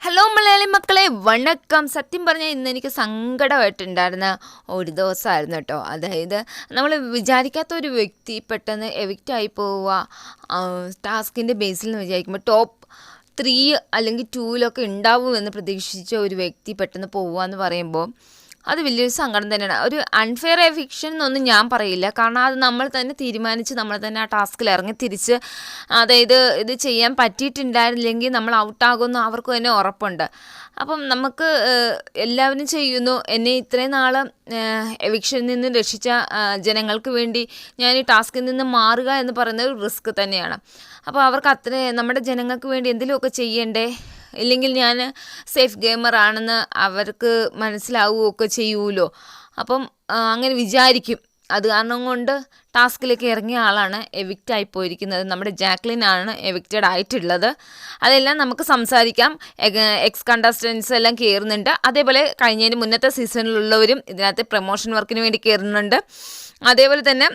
Hello Malayali മക്കളെ, വണക്കം. സത്യം പറഞ്ഞാൽ ഇന്ന് എനിക്ക് സങ്കടമായിട്ടുണ്ടായിരുന്ന ഒരു ദിവസമായിരുന്നു കേട്ടോ. അതായത് നമ്മൾ വിചാരിക്കാത്ത ഒരു വ്യക്തി പെട്ടെന്ന് എവിക്റ്റായി പോവുക. ടാസ്കിൻ്റെ ബേസിൽ നിന്ന് വിചാരിക്കുമ്പോൾ ടോപ്പ് 3 അല്ലെങ്കിൽ 2 ഉണ്ടാവുമെന്ന് പ്രതീക്ഷിച്ച ഒരു വ്യക്തി പെട്ടെന്ന് പോവുക എന്ന് പറയുമ്പോൾ അത് വലിയൊരു സങ്കടം തന്നെയാണ്. ഒരു അൺഫെയർ എവിക്ഷൻ എന്നൊന്നും ഞാൻ പറയില്ല, കാരണം അത് നമ്മൾ തന്നെ തീരുമാനിച്ച് നമ്മൾ തന്നെ ആ ടാസ്കിൽ ഇറങ്ങി തിരിച്ച്, അതായത് ഇത് ചെയ്യാൻ പറ്റിയിട്ടുണ്ടായിരുന്നില്ലെങ്കിൽ നമ്മൾ ഔട്ടാകുമെന്ന് അവർക്ക് തന്നെ ഉറപ്പുണ്ട്. അപ്പം നമുക്ക് എല്ലാവരും ചെയ്യുന്നു. എന്നെ ഇത്രയും നാൾ എവിക്ഷനിൽ നിന്ന് രക്ഷിച്ച ജനങ്ങൾക്ക് വേണ്ടി ഞാൻ ഈ ടാസ്കിൽ നിന്ന് മാറുക എന്ന് പറയുന്നത് ഒരു റിസ്ക് തന്നെയാണ്. അപ്പോൾ അവർക്ക് നമ്മുടെ ജനങ്ങൾക്ക് വേണ്ടി എന്തെങ്കിലുമൊക്കെ ചെയ്യണ്ടേ? ഇല്ലെങ്കിൽ ഞാൻ സേഫ് ഗെയിമറാണെന്ന് അവർക്ക് മനസ്സിലാവുകയൊക്കെ ചെയ്യുമല്ലോ. അപ്പം അങ്ങനെ വിചാരിക്കും. അത് കാരണം കൊണ്ട് ടാസ്കിലേക്ക് ഇറങ്ങിയ ആളാണ് എവിക്റ്റായി പോയിരിക്കുന്നത്. നമ്മുടെ ജാക്ലിൻ ആണ് എവിക്റ്റഡ് ആയിട്ടുള്ളത്. അതെല്ലാം നമുക്ക് സംസാരിക്കാം. എക്സ് കണ്ടസ്റ്റൻസ് എല്ലാം കയറുന്നുണ്ട്. അതേപോലെ കഴിഞ്ഞതിന് മുന്നത്തെ സീസണിലുള്ളവരും ഇതിനകത്ത് പ്രൊമോഷൻ വർക്കിന് വേണ്ടി കയറുന്നുണ്ട്. അതേപോലെ തന്നെ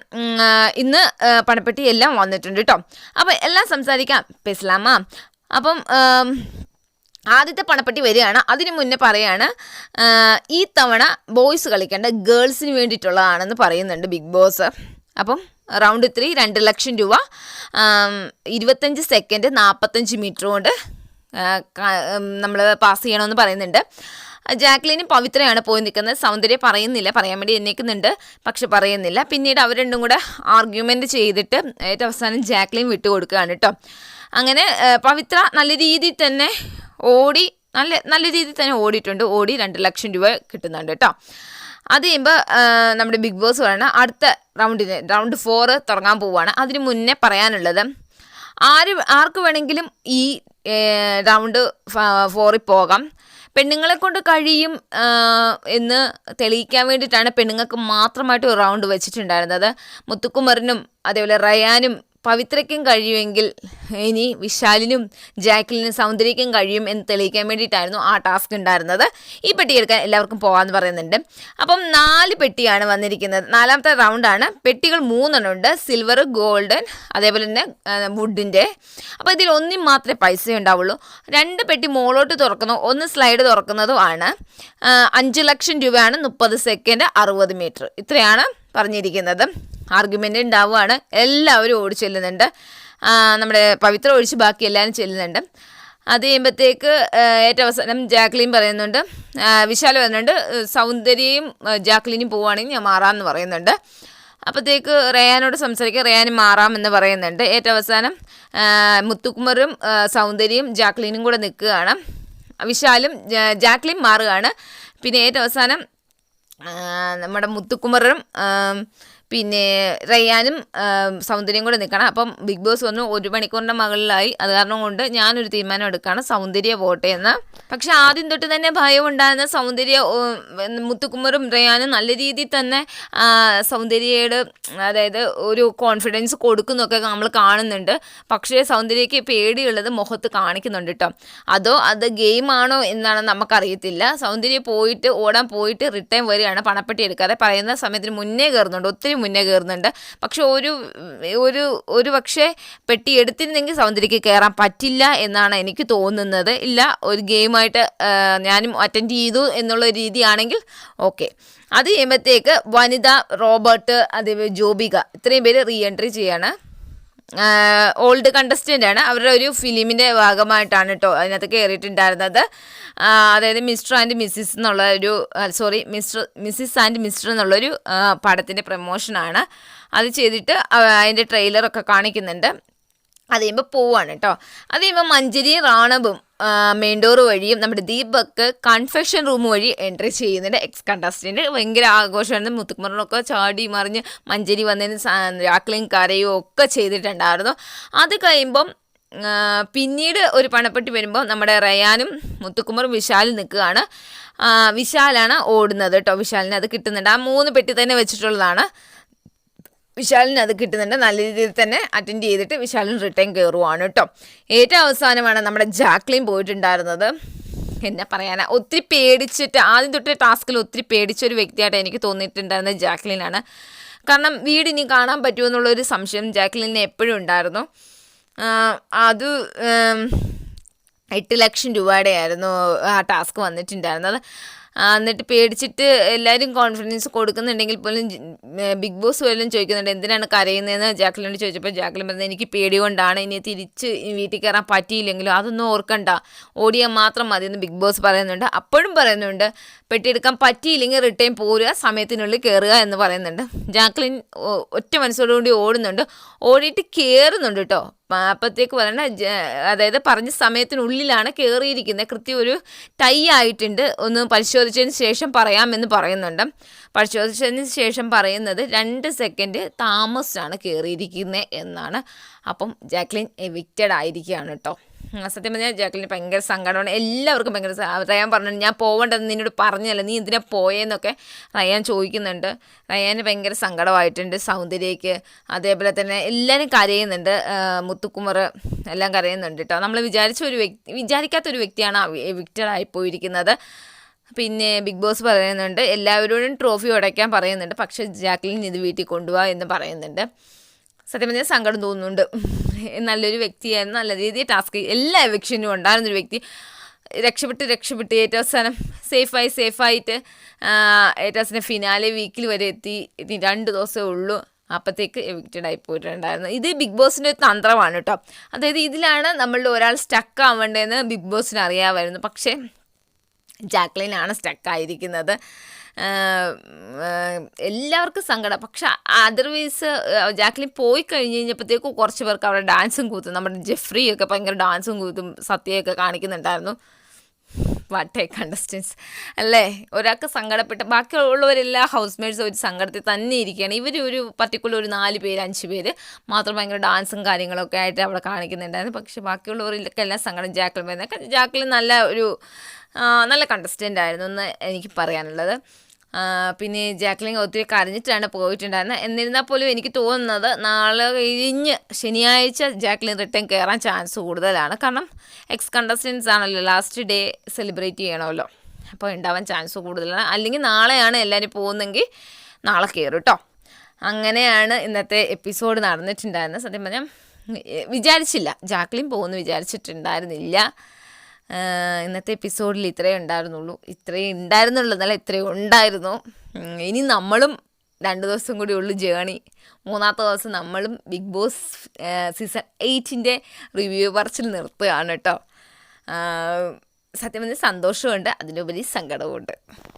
ഇന്ന് പണപ്പെട്ടി എല്ലാം വന്നിട്ടുണ്ട് കേട്ടോ. അപ്പം എല്ലാം സംസാരിക്കാം. പെസ്ലാമ അപ്പം ആദ്യത്തെ പണപ്പെട്ടി വരികയാണ്. അതിന് മുന്നേ പറയാണ്, ഈ തവണ ബോയ്സ് കളിക്കേണ്ട ഗേൾസിന് വേണ്ടിയിട്ടുള്ളതാണെന്ന് പറയുന്നുണ്ട് ബിഗ് ബോസ്. അപ്പം റൗണ്ട് 3 2 ലക്ഷം രൂപ, 25 സെക്കൻഡ് 45 മീറ്റർ കൊണ്ട് നമ്മൾ പാസ് ചെയ്യണമെന്ന് പറയുന്നുണ്ട്. ജാക്ലിനും പവിത്രയാണ് പോയി നിൽക്കുന്നത്. സൗന്ദര്യം പറയുന്നില്ല, പറയാൻ വേണ്ടി എണ്ണീക്കുന്നുണ്ട്, പക്ഷെ പറയുന്നില്ല. പിന്നീട് അവർ രണ്ടും കൂടെ ആർഗ്യുമെൻറ്റ് ചെയ്തിട്ട് ഏറ്റവും അവസാനം ജാക്ലിൻ വിട്ടുകൊടുക്കുകയാണ് കേട്ടോ. അങ്ങനെ പവിത്ര നല്ല രീതിയിൽ തന്നെ നല്ല രീതിയിൽ തന്നെ ഓടിയിട്ടുണ്ട്. 2 ലക്ഷം രൂപ കിട്ടുന്നുണ്ട് കേട്ടോ. അത് കഴിയുമ്പോൾ നമ്മുടെ ബിഗ് ബോസ് പറയുന്നത് അടുത്ത റൗണ്ട് 4 തുടങ്ങാൻ പോവുകയാണ്. അതിന് മുന്നേ പറയാനുള്ളത്, ആർക്ക് വേണമെങ്കിലും ഈ റൗണ്ട് 4 പോകാം. പെണ്ണുങ്ങളെ കൊണ്ട് കഴിയും എന്ന് തെളിയിക്കാൻ വേണ്ടിയിട്ടാണ് പെണ്ണുങ്ങൾക്ക് മാത്രമായിട്ട് ഒരു റൗണ്ട് വെച്ചിട്ടുണ്ടായിരുന്നത്. മുത്തുക്കുമറിനും അതേപോലെ റയാനും പവിത്രയ്ക്കും കഴിയുമെങ്കിൽ ഇനി വിശാലിനും ജാക്ലിനും സൗന്ദര്യക്കും കഴിയും എന്ന് തെളിയിക്കാൻ വേണ്ടിയിട്ടായിരുന്നു ആ ടാസ്ക് ഉണ്ടായിരുന്നത്. ഈ പെട്ടി എടുക്കാൻ എല്ലാവർക്കും പോകാമെന്ന് പറയുന്നുണ്ട്. അപ്പം 4 പെട്ടിയാണ് വന്നിരിക്കുന്നത്. 4ാമത്തെ റൗണ്ടാണ്. പെട്ടികൾ 3 ഉണ്ട്, സിൽവർ, ഗോൾഡൻ, അതേപോലെ തന്നെ വുഡിൻ്റെ. അപ്പോൾ ഇതിൽ ഒന്നും മാത്രമേ പൈസ ഉണ്ടാവുള്ളൂ. 2 പെട്ടി മുകളോട്ട് തുറക്കുന്നു, 1 സ്ലൈഡ് തുറക്കുന്നതും ആണ്. 5 ലക്ഷം രൂപയാണ്, 30 സെക്കൻഡ് 60 മീറ്റർ. ഇത്രയാണ് പറഞ്ഞിരിക്കുന്നത്. ആർഗ്യുമെൻ്റ് ഉണ്ടാവുകയാണ്. എല്ലാവരും ഓടി ചെല്ലുന്നുണ്ട്. നമ്മുടെ പവിത്ര ഒഴിച്ച് ബാക്കി എല്ലാവരും ചെല്ലുന്നുണ്ട്. അത് കഴിയുമ്പോഴത്തേക്ക് ഏറ്റവും അവസാനം ജാക്ലിൻ പറയുന്നുണ്ട്, വിശാൽ പറയുന്നുണ്ട്, സൗന്ദര്യയും ജാക്ലിനും പോവുകയാണെങ്കിൽ ഞാൻ മാറാമെന്ന് പറയുന്നുണ്ട്. അപ്പോഴത്തേക്ക് റയാനോട് സംസാരിക്കുക, റയാനും മാറാമെന്ന് പറയുന്നുണ്ട്. ഏറ്റവും അവസാനം മുത്തുകുമറും സൗന്ദര്യയും ജാക്ലിനും കൂടെ നിൽക്കുകയാണ്. വിശാലും ജാക്ലിൻ മാറുകയാണ്. പിന്നെ ഏറ്റവും അവസാനം നമ്മുടെ മുത്തുകുമറും പിന്നെ റയ്യാനും സൗന്ദര്യം കൂടെ നിൽക്കണം. അപ്പം ബിഗ് ബോസ് വന്നു 1 മണിക്കൂറിൻ്റെ മുകളിലായി. അത് കാരണം കൊണ്ട് ഞാനൊരു തീരുമാനം എടുക്കുകയാണ്, സൗന്ദര്യ വോട്ട് എന്ന്. പക്ഷെ ആദ്യം തൊട്ട് തന്നെ ഭയം ഉണ്ടായിരുന്ന സൗന്ദര്യ, മുത്തുകുമറും റയ്യാനും നല്ല രീതിയിൽ തന്നെ സൗന്ദര്യയുടെ അതായത് ഒരു കോൺഫിഡൻസ് കൊടുക്കുന്നൊക്കെ നമ്മൾ കാണുന്നുണ്ട്. പക്ഷേ സൗന്ദര്യയ്ക്ക് പേടിയുള്ളത് മുഖത്ത് കാണിക്കുന്നുണ്ട് കേട്ടോ. അത് ഗെയിമാണോ എന്നാണ് നമുക്കറിയത്തില്ല. സൗന്ദര്യം ഓടാൻ പോയിട്ട് റിട്ടേൺ വരികയാണ്, പണപ്പെട്ടി എടുക്കാതെ. പറയുന്ന സമയത്തിന് മുന്നേ കയറുന്നുണ്ട്, ഒത്തിരി മുന്നേ കയറുന്നുണ്ട്. പക്ഷെ ഒരു പക്ഷേ പെട്ടി എടുത്തിരുന്നെങ്കിൽ സൗന്ദര്യക്ക് കയറാൻ പറ്റില്ല എന്നാണ് എനിക്ക് തോന്നുന്നത്. ഇല്ല, ഒരു ഗെയിമായിട്ട് ഞാനും അറ്റൻഡ് ചെയ്തു എന്നുള്ള രീതിയാണെങ്കിൽ ഓക്കെ. അത് ചെയ്യുമ്പോഴത്തേക്ക് വനിത, റോബർട്ട്, അതേപോലെ ജോബിക, ഇത്രയും പേര് റീ എൻട്രി ചെയ്യാണ്. ഓൾഡ് കണ്ടസ്റ്റൻ്റ് ആണ്. അവരുടെ ഒരു ഫിലിമിൻ്റെ ഭാഗമായിട്ടാണ് കേട്ടോ അതിനകത്ത് കയറിയിട്ടുണ്ടായിരുന്നത്. അതായത് മിസ്റ്റർ ആൻഡ് മിസ്സിസ് എന്നുള്ള ഒരു മിസ്സിസ് ആൻഡ് മിസ്റ്റർ എന്നുള്ളൊരു പടത്തിൻ്റെ പ്രമോഷനാണ്. അത് ചെയ്തിട്ട് അതിൻ്റെ ട്രെയിലറൊക്കെ കാണിക്കുന്നുണ്ട്. അത് കഴിയുമ്പോൾ പോവാണ് കേട്ടോ. അത് കഴിയുമ്പോൾ മഞ്ജരിയും റാണവും മെയിൻ ഡോർ വഴിയും നമ്മുടെ ദീപക്ക് കൺഫെഷൻ റൂം വഴി എൻട്രി ചെയ്യുന്നുണ്ട്. എക്സ് കണ്ടസ്റ്റൻ്റ് ഭയങ്കര ആഘോഷമാണ്. മുത്തുക്കുമറിനൊക്കെ ചാടി മറിഞ്ഞ് മഞ്ജരി വന്നതിന് ജാക്ലിൻ കരയോ ഒക്കെ ചെയ്തിട്ടുണ്ടായിരുന്നു. അത് കഴിയുമ്പം പിന്നീട് ഒരു പണപ്പെട്ടി വരുമ്പോൾ നമ്മുടെ റയാനും മുത്തുക്കുമറും വിശാലും നിൽക്കുകയാണ്. വിശാലാണ് ഓടുന്നത് കേട്ടോ. വിശാലിന് അത് കിട്ടുന്നുണ്ട്. ആ 3 പെട്ടി തന്നെ വെച്ചിട്ടുള്ളതാണ്. വിശാലിന് അത് കിട്ടുന്നുണ്ട്. നല്ല രീതിയിൽ തന്നെ അറ്റൻഡ് ചെയ്തിട്ട് വിശാലിന് റിട്ടേൺ കയറുവാണ് കേട്ടോ. ഏറ്റവും അവസാനമാണ് നമ്മുടെ ജാക്ലിൻ പോയിട്ടുണ്ടായിരുന്നത്. എന്നെ പറയാനാ, ഒത്തിരി പേടിച്ചിട്ട് ആദ്യം തൊട്ട് ടാസ്കിൽ ഒത്തിരി പേടിച്ചൊരു വ്യക്തിയായിട്ട് എനിക്ക് തോന്നിയിട്ടുണ്ടായിരുന്നത് ജാക്ലിനാണ്. കാരണം വീട് ഇനി കാണാൻ പറ്റുമോ എന്നുള്ളൊരു സംശയം ജാക്ലിന് എപ്പോഴും ഉണ്ടായിരുന്നു. അത് 8 ലക്ഷം രൂപയുടെ ആയിരുന്നു ആ ടാസ്ക് വന്നിട്ടുണ്ടായിരുന്നത്. എന്നിട്ട് പേടിച്ചിട്ട് എല്ലാവരും കോൺഫിഡൻസ് കൊടുക്കുന്നുണ്ടെങ്കിൽ പോലും ബിഗ് ബോസ് വല്ലതും ചോദിക്കുന്നുണ്ട് എന്തിനാണ് കരയുന്നതെന്ന് ജാക്ലിനോട് ചോദിച്ചപ്പോൾ ജാക്ലിൻ പറഞ്ഞത് എനിക്ക് പേടി കൊണ്ടാണ്, ഇനി തിരിച്ച് വീട്ടിൽ കയറാൻ പറ്റിയില്ലെങ്കിലും അതൊന്നും ഓർക്കണ്ട, ഓടിയാൽ മാത്രം മതി എന്ന് ബിഗ് ബോസ് പറയുന്നുണ്ട്. അപ്പോഴും പറയുന്നുണ്ട് പെട്ടിയെടുക്കാൻ പറ്റിയില്ലെങ്കിൽ റിട്ടേൺ പോരുക, സമയത്തിനുള്ളിൽ കയറുക എന്ന് പറയുന്നുണ്ട്. ജാക്ലിൻ ഒറ്റ മനസ്സോടുകൂടി ഓടുന്നുണ്ട്, ഓടിയിട്ട് കയറുന്നുണ്ട് കേട്ടോ. അപ്പോഴത്തേക്ക് പറയണ അതായത് പറഞ്ഞ സമയത്തിനുള്ളിലാണ് കയറിയിരിക്കുന്നത്, കൃത്യം ഒരു ടൈ ആയിട്ടുണ്ട്, ഒന്ന് പരിശോധിച്ചതിന് ശേഷം പറയാമെന്ന് പറയുന്നുണ്ട്. പരിശോധിച്ചതിന് ശേഷം പറയുന്നത് 2 സെക്കൻഡ് താമസിച്ചാണ് കയറിയിരിക്കുന്നത് എന്നാണ്. അപ്പം ജാക്ലിൻ എവിക്റ്റഡ് ആയിരിക്കുകയാണ് കേട്ടോ. സത്യം പറഞ്ഞാൽ ജാക്ലിന് ഭയങ്കര സങ്കടമാണ്, എല്ലാവർക്കും ഭയങ്കര. റയാൻ പറഞ്ഞു ഞാൻ പോവേണ്ടതെന്ന് നിന്നോട് പറഞ്ഞല്ല, നീ എന്തിനാ പോയെന്നൊക്കെ റയാൻ ചോദിക്കുന്നുണ്ട്. റയാന് ഭയങ്കര സങ്കടമായിട്ടുണ്ട്, സൗന്ദര്യയ്ക്ക്, അതേപോലെ തന്നെ എല്ലാവരും കരയുന്നുണ്ട്, മുത്തുക്കുമർ എല്ലാം കരയുന്നുണ്ട് കേട്ടോ. നമ്മൾ വിചാരിക്കാത്തൊരു വ്യക്തിയാണ് എവിക്റ്റഡ് ആയിപ്പോയിരിക്കുന്നത്. പിന്നെ ബിഗ് ബോസ് പറയുന്നുണ്ട് എല്ലാവരോടും ട്രോഫി ഉടയ്ക്കാൻ പറയുന്നുണ്ട്, പക്ഷേ ജാക്ലിൻ ഇത് വീട്ടിൽ കൊണ്ടുപോകാ എന്ന് പറയുന്നുണ്ട്. സത്യം പറഞ്ഞാൽ സങ്കടം തോന്നുന്നുണ്ട്. നല്ലൊരു വ്യക്തിയായിരുന്നു, നല്ല രീതിയിൽ ടാസ്ക് എല്ലാ എവിക്ഷനും ഉണ്ടായിരുന്നൊരു വ്യക്തി രക്ഷപ്പെട്ട് ഏറ്റവും അവസാനം സേഫായിട്ട് ഏറ്റവും അവസാനം ഫിനാലെ വീക്കിൽ വരെ എത്തി. 2 ദിവസമേ ഉള്ളൂ, അപ്പോഴത്തേക്ക് എവിക്റ്റഡ് ആയി പോയിട്ടുണ്ടായിരുന്നു. ഇത് ബിഗ് ബോസിൻ്റെ ഒരു തന്ത്രമാണ് കേട്ടോ. അതായത് ഇതിലാണ് നമ്മളുടെ ഒരാൾ സ്റ്റക്ക് ആവേണ്ടതെന്ന് ബിഗ് ബോസിന് അറിയാമായിരുന്നു, പക്ഷേ ജാക്ലിനാണ് സ്റ്റക്കായിരിക്കുന്നത്. എല്ലാവർക്കും സങ്കടം. പക്ഷെ അതർവൈസ് ജാക്ലിൻ പോയി കഴിഞ്ഞപ്പോഴത്തേക്കും കുറച്ച് പേർക്ക് അവിടെ ഡാൻസും കൂത്തും, നമ്മുടെ ജെഫ്രിയൊക്കെ ഭയങ്കര ഡാൻസും കൂത്തും സത്യമൊക്കെ കാണിക്കുന്നുണ്ടായിരുന്നു. വാട്ട് എ കണ്ടസ്റ്റൻസ് അല്ലേ. ഒരാൾക്ക് സങ്കടപ്പെട്ട് ബാക്കിയുള്ളവരെല്ലാം ഹൗസ് മേറ്റ്സ് ഒരു സങ്കടത്തിൽ തന്നെ ഇരിക്കുകയാണ്. ഇവർ ഒരു പർട്ടിക്കുലർ ഒരു 4 പേര് 5 പേര് മാത്രം ഭയങ്കര ഡാൻസും കാര്യങ്ങളൊക്കെ ആയിട്ട് അവിടെ കാണിക്കുന്നുണ്ടായിരുന്നു. പക്ഷേ ബാക്കിയുള്ളവരിലൊക്കെ എല്ലാം സങ്കടം ജാക്ലിൻ വരുന്നത്. ജാക്ലിൻ നല്ല കണ്ടസ്റ്റൻ്റ് ആയിരുന്നു എന്ന് എനിക്ക് പറയാനുള്ളത്. പിന്നെ ജാക്ലിൻ ഒത്തിരി കരഞ്ഞിട്ടാണ് പോയിട്ടുണ്ടായിരുന്നത്. എന്നിരുന്നാൽ പോലും എനിക്ക് തോന്നുന്നത് നാളെ കഴിഞ്ഞ് ശനിയാഴ്ച ജാക്ലിൻ റിട്ടേൺ കയറാൻ ചാൻസ് കൂടുതലാണ്. കാരണം എക്സ് കണ്ടസ്റ്റൻസ് ആണല്ലോ, ലാസ്റ്റ് ഡേ സെലിബ്രേറ്റ് ചെയ്യണമല്ലോ, അപ്പോൾ ഉണ്ടാവാൻ ചാൻസ് കൂടുതലാണ്. അല്ലെങ്കിൽ നാളെയാണ് എല്ലാവരും പോകുന്നെങ്കിൽ നാളെ കയറും കേട്ടോ. അങ്ങനെയാണ് ഇന്നത്തെ എപ്പിസോഡ് നടന്നിട്ടുണ്ടായിരുന്നത്. സത്യം പറഞ്ഞാൽ വിചാരിച്ചില്ല ജാക്ലിൻ പോകുമെന്ന് വിചാരിച്ചിട്ടുണ്ടായിരുന്നില്ല. ഇന്നത്തെ എപ്പിസോഡിൽ ഇത്രയേ ഉണ്ടായിരുന്നുള്ളൂ. ഇനി നമ്മളും 2 ദിവസം കൂടി ഉള്ളു ജേണി. 3-ാമത്തെ ദിവസം നമ്മളും ബിഗ് ബോസ് സീസൺ 8-ൻ്റെ റിവ്യൂ പറച്ചിൽ നിർത്തുകയാണ് കേട്ടോ. സത്യം പറഞ്ഞാൽ സന്തോഷമുണ്ട്, അതിലുപരി സങ്കടവുമുണ്ട്.